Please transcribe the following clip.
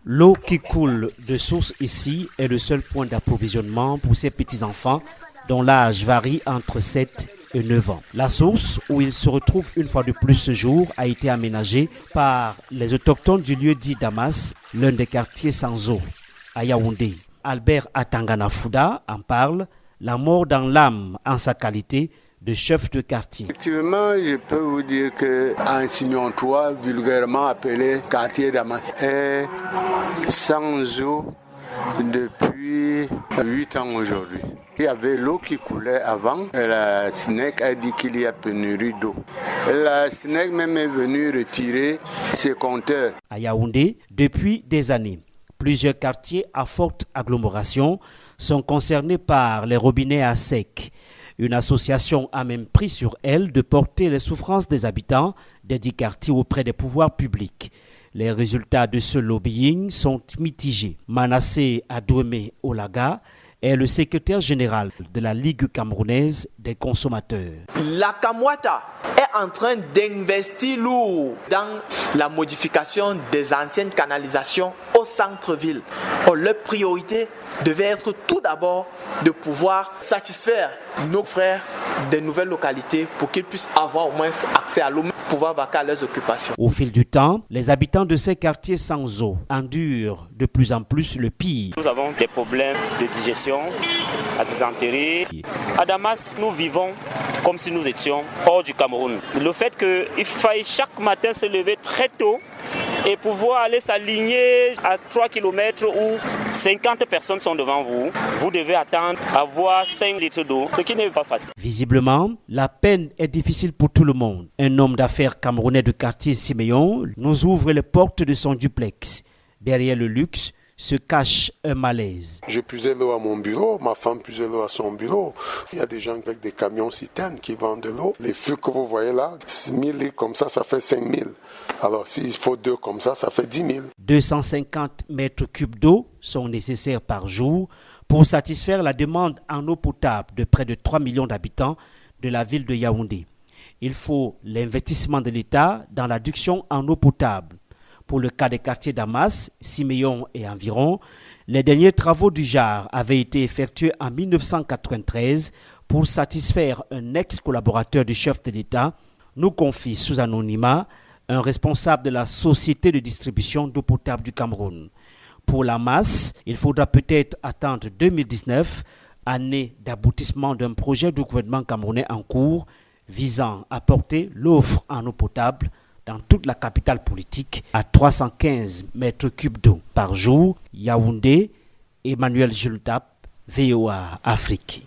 L'eau qui coule de source ici est le seul point d'approvisionnement pour ces petits-enfants dont l'âge varie entre 7 et 9 ans. La source où ils se retrouvent une fois de plus ce jour a été aménagée par les autochtones du lieu dit Damas, l'un des quartiers sans eau, à Yaoundé. Albert Atangana Fouda en parle, la mort dans l'âme en sa qualité de chef de quartier. Effectivement, je peux vous dire qu'en Simeon 3, vulgairement appelé quartier Damas, est sans eau depuis 8 ans aujourd'hui. Il y avait l'eau qui coulait avant et la SNEC a dit qu'il y a pénurie d'eau. La SNEC même est venue retirer ses compteurs. À Yaoundé, depuis des années, plusieurs quartiers à forte agglomération sont concernés par les robinets à sec. Une association a même pris sur elle de porter les souffrances des habitants des 10 quartiers auprès des pouvoirs publics. Les résultats de ce lobbying sont mitigés. Manassé Adouemé Olaga est le secrétaire général de la Ligue camerounaise des consommateurs. La Kamwata est en train d'investir lourd dans la modification des anciennes canalisations au centre-ville. Leur priorité devait être tout d'abord de pouvoir satisfaire nos frères des nouvelles localités pour qu'ils puissent avoir au moins accès à l'eau, pouvoir vaquer à leurs occupations. Au fil du temps, les habitants de ces quartiers sans eau endurent de plus en plus le pire. Nous avons des problèmes de digestion, à dysenterie. À Damas, nous vivons comme si nous étions hors du Cameroun. Le fait qu'il faille chaque matin se lever très tôt et pouvoir aller s'aligner à 3 km où 50 personnes sont devant vous, vous devez attendre avoir 5 litres d'eau, ce qui n'est pas facile. Visiblement, la peine est difficile pour tout le monde. Un homme d'affaires camerounais de quartier Siméon nous ouvre les portes de son duplex. Derrière le luxe se cache un malaise. Je puisais l'eau à mon bureau, ma femme puisait l'eau à son bureau. Il y a des gens avec des camions citernes qui vendent de l'eau. Les fûts que vous voyez là, 1000 litres comme ça fait 5000. Alors s'il faut 2 comme ça fait 10 000. 250 mètres cubes d'eau sont nécessaires par jour pour satisfaire la demande en eau potable de près de 3 millions d'habitants de la ville de Yaoundé. Il faut l'investissement de l'État dans l'adduction en eau potable. Pour le cas des quartiers Damas, Siméon et environ, les derniers travaux du genre avaient été effectués en 1993 pour satisfaire un ex-collaborateur du chef de l'État, nous confie sous anonymat un responsable de la société de distribution d'eau potable du Cameroun. Pour la masse, il faudra peut-être attendre 2019, année d'aboutissement d'un projet du gouvernement camerounais en cours visant à porter l'offre en eau potable dans toute la capitale politique à 315 mètres cubes d'eau par jour. Yaoundé, Emmanuel Jultap, VOA Afrique.